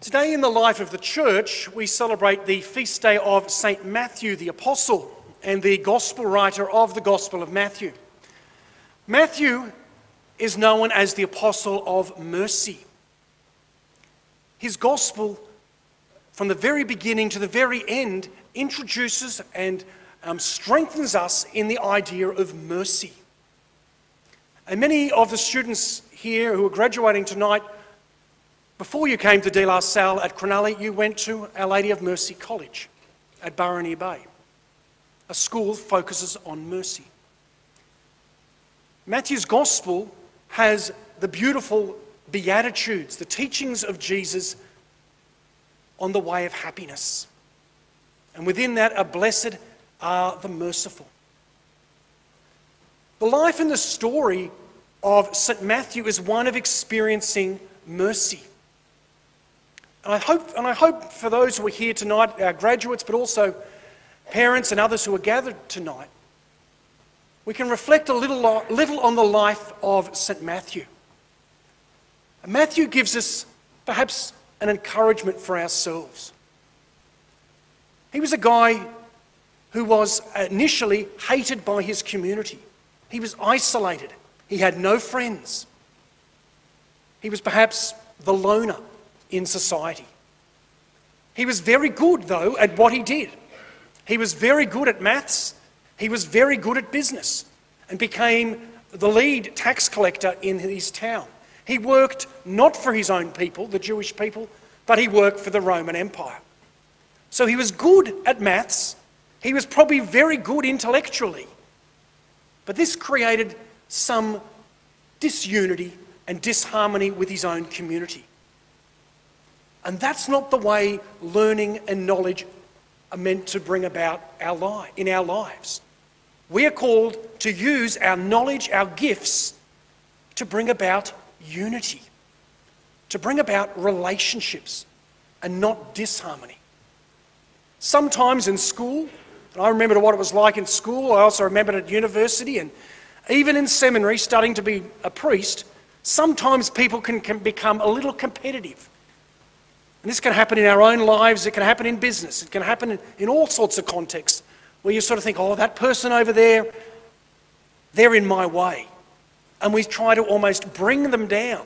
Today in the life of the church, we celebrate the feast day of St. Matthew the Apostle and the gospel writer of the Gospel of Matthew. Matthew is known as the Apostle of Mercy. His gospel, from the very beginning to the very end, introduces and strengthens us in the idea of mercy. And many of the students here who are graduating tonight, before you came to De La Salle at Cronulla, you went to Our Lady of Mercy College at Burraneer Bay. A school focuses on mercy. Matthew's Gospel has the beautiful Beatitudes, the teachings of Jesus on the way of happiness. And within that are blessed are the merciful. The life and the story of St. Matthew is one of experiencing mercy. And I hope for those who are here tonight, our graduates, but also parents and others who are gathered tonight, we can reflect a little on the life of St. Matthew. And Matthew gives us perhaps an encouragement for ourselves. He was a guy who was initially hated by his community. He was isolated. He had no friends. He was perhaps the loner in society. He was very good, though, at what he did. He was very good at maths. He was very good at business and became the lead tax collector in his town. He worked not for his own people, the Jewish people, but he worked for the Roman Empire. So he was good at maths. He was probably very good intellectually. But this created some disunity and disharmony with his own community. And that's not the way learning and knowledge are meant to bring about in our lives. We are called to use our knowledge, our gifts, to bring about unity, to bring about relationships and not disharmony. Sometimes in school, and I remember what it was like in school, I also remembered at university and even in seminary studying to be a priest, sometimes people can become a little competitive. And this can happen in our own lives, it can happen in business, it can happen in all sorts of contexts where you sort of think, oh, that person over there, they're in my way. And we try to almost bring them down.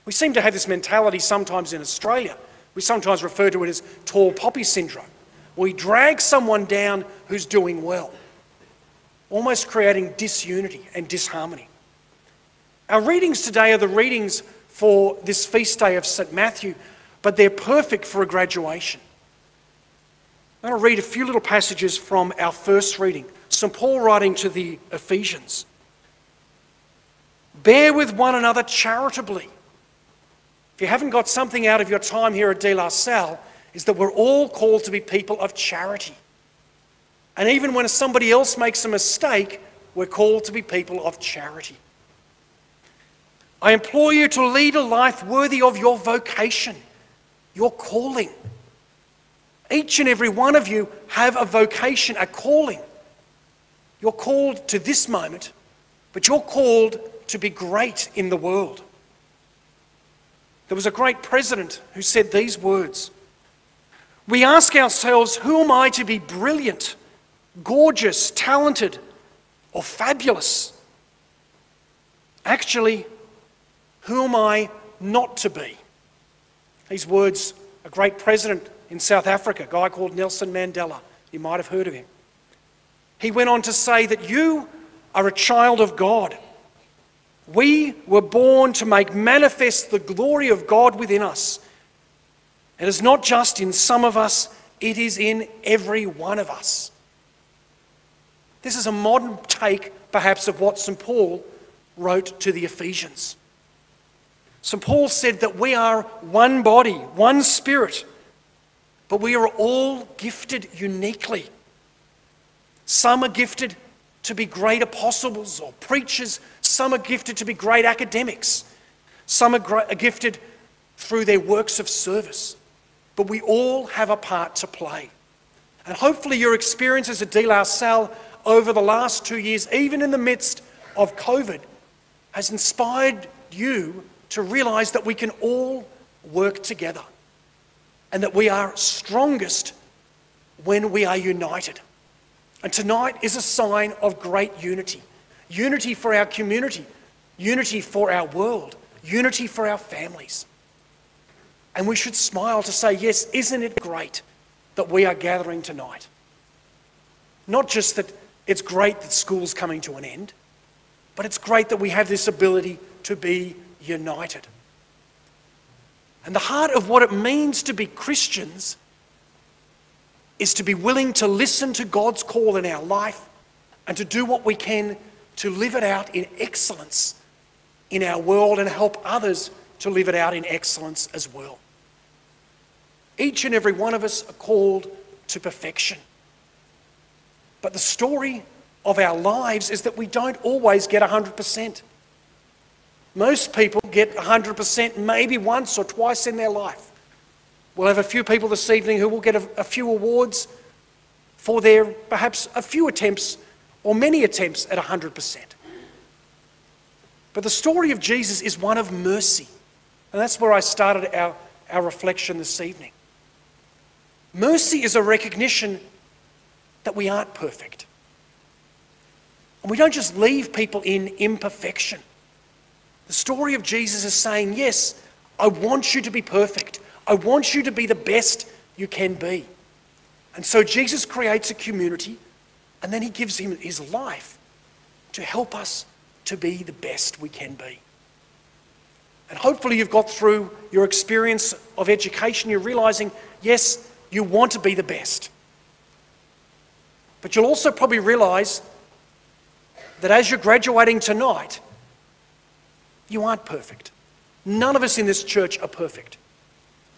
We seem to have this mentality sometimes in Australia. We sometimes refer to it as tall poppy syndrome. We drag someone down who's doing well, almost creating disunity and disharmony. Our readings today are the readings for this feast day of St. Matthew, but they're perfect for a graduation. I'm going to read a few little passages from our first reading. St. Paul writing to the Ephesians. Bear with one another charitably. If you haven't got something out of your time here at De La Salle, is that we're all called to be people of charity. And even when somebody else makes a mistake, we're called to be people of charity. I implore you to lead a life worthy of your vocation, your calling. Each and every one of you have a vocation, a calling. You're called to this moment, but you're called to be great in the world. There was a great president who said these words. We ask ourselves, who am I to be brilliant, gorgeous, talented, or fabulous? Actually, who am I not to be? These words, a great president in South Africa, a guy called Nelson Mandela. You might have heard of him. He went on to say that you are a child of God. We were born to make manifest the glory of God within us. It is not just in some of us, it is in every one of us. This is a modern take, perhaps, of what St. Paul wrote to the Ephesians. St. Paul said that we are one body, one spirit, but we are all gifted uniquely. Some are gifted to be great apostles or preachers. Some are gifted to be great academics. Some are gifted through their works of service. But we all have a part to play. And hopefully your experiences at De La Salle over the last 2 years, even in the midst of COVID, has inspired you to realise that we can all work together. and that we are strongest when we are united. And tonight is a sign of great unity. Unity for our community, unity for our world, unity for our families. And we should smile to say, yes, isn't it great that we are gathering tonight? Not just that it's great that school's coming to an end, but it's great that we have this ability to be united. And the heart of what it means to be Christians is to be willing to listen to God's call in our life and to do what we can to live it out in excellence in our world and help others to live it out in excellence as well. Each and every one of us are called to perfection. But the story of our lives is that we don't always get 100%. Most people get 100% maybe once or twice in their life. We'll have a few people this evening who will get a few awards for their perhaps a few attempts or many attempts at 100%. But the story of Jesus is one of mercy. And that's where I started our reflection this evening. Mercy is a recognition that we aren't perfect. And we don't just leave people in imperfection. The story of Jesus is saying, yes, I want you to be perfect. I want you to be the best you can be. And so Jesus creates a community, and then he gives him his life to help us to be the best we can be. And hopefully you've got through your experience of education, you're realizing, yes, you want to be the best. But you'll also probably realize that as you're graduating tonight, you aren't perfect. None of us in this church are perfect.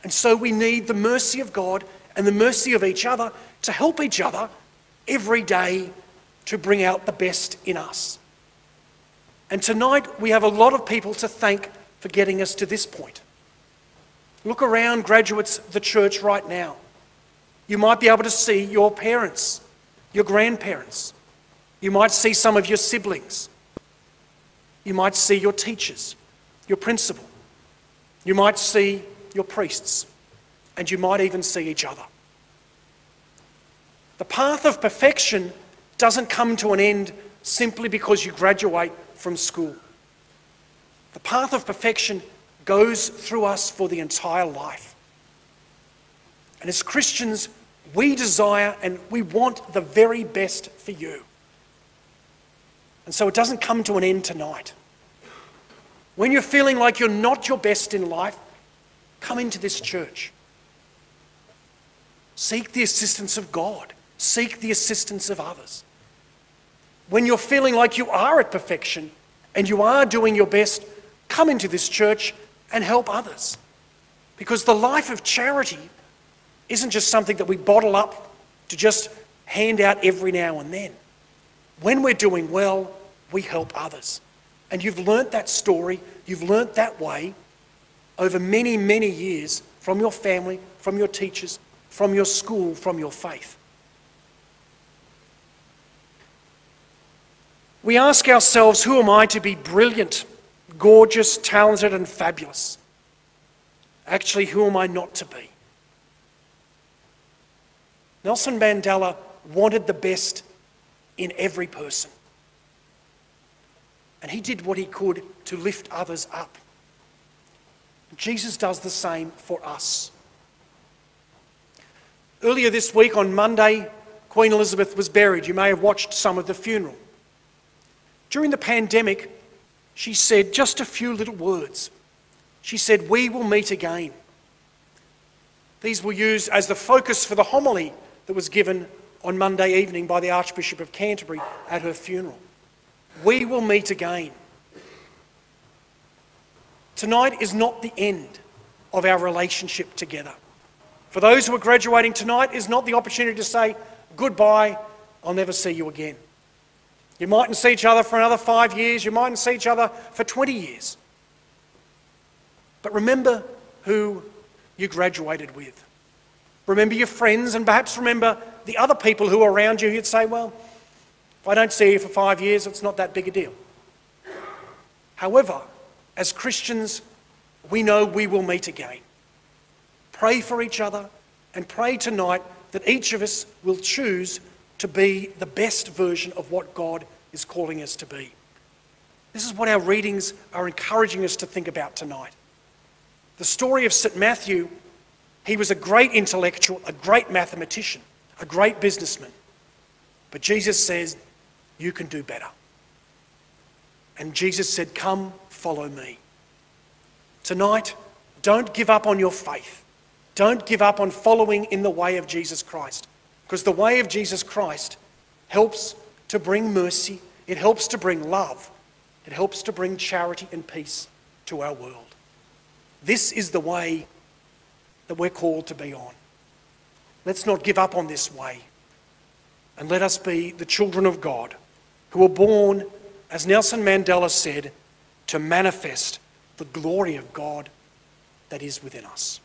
And so we need the mercy of God and the mercy of each other to help each other every day to bring out the best in us. And tonight we have a lot of people to thank for getting us to this point. Look around, graduates of the church right now. You might be able to see your parents, your grandparents. You might see some of your siblings. You might see your teachers, your principal. You might see your priests, and you might even see each other. The path of perfection doesn't come to an end simply because you graduate from school. The path of perfection goes through us for the entire life. And as Christians, we desire and we want the very best for you. And so it doesn't come to an end tonight. When you're feeling like you're not your best in life, come into this church. Seek the assistance of God. Seek the assistance of others. When you're feeling like you are at perfection and you are doing your best, come into this church and help others. Because the life of charity isn't just something that we bottle up to just hand out every now and then. When we're doing well, we help others. And you've learnt that story, you've learnt that way over many, many years from your family, from your teachers, from your school, from your faith. We ask ourselves, who am I to be brilliant, gorgeous, talented, and fabulous? Actually, who am I not to be? Nelson Mandela wanted the best in every person. And he did what he could to lift others up. Jesus does the same for us. Earlier this week on Monday, Queen Elizabeth was buried. You may have watched some of the funeral. During the pandemic, she said just a few little words. She said, "We will meet again." These were used as the focus for the homily that was given on Monday evening by the Archbishop of Canterbury at her funeral. We will meet again. Tonight is not the end of our relationship together. For those who are graduating tonight, is not the opportunity to say, goodbye, I'll never see you again. You mightn't see each other for another 5 years, you mightn't see each other for 20 years. But remember who you graduated with. Remember your friends, and perhaps remember the other people who are around you who'd say, well, if I don't see you for 5 years, it's not that big a deal. However, as Christians, we know we will meet again. pray for each other, and pray tonight that each of us will choose to be the best version of what God is calling us to be. This is what our readings are encouraging us to think about tonight. The story of St. Matthew, he was a great intellectual, a great mathematician, a great businessman. But Jesus says, you can do better. And Jesus said, come, follow me. Tonight, don't give up on your faith. Don't give up on following in the way of Jesus Christ. Because the way of Jesus Christ helps to bring mercy. It helps to bring love. It helps to bring charity and peace to our world. This is the way that we're called to be on. Let's not give up on this way. And let us be the children of God who are born, as Nelson Mandela said, to manifest the glory of God that is within us.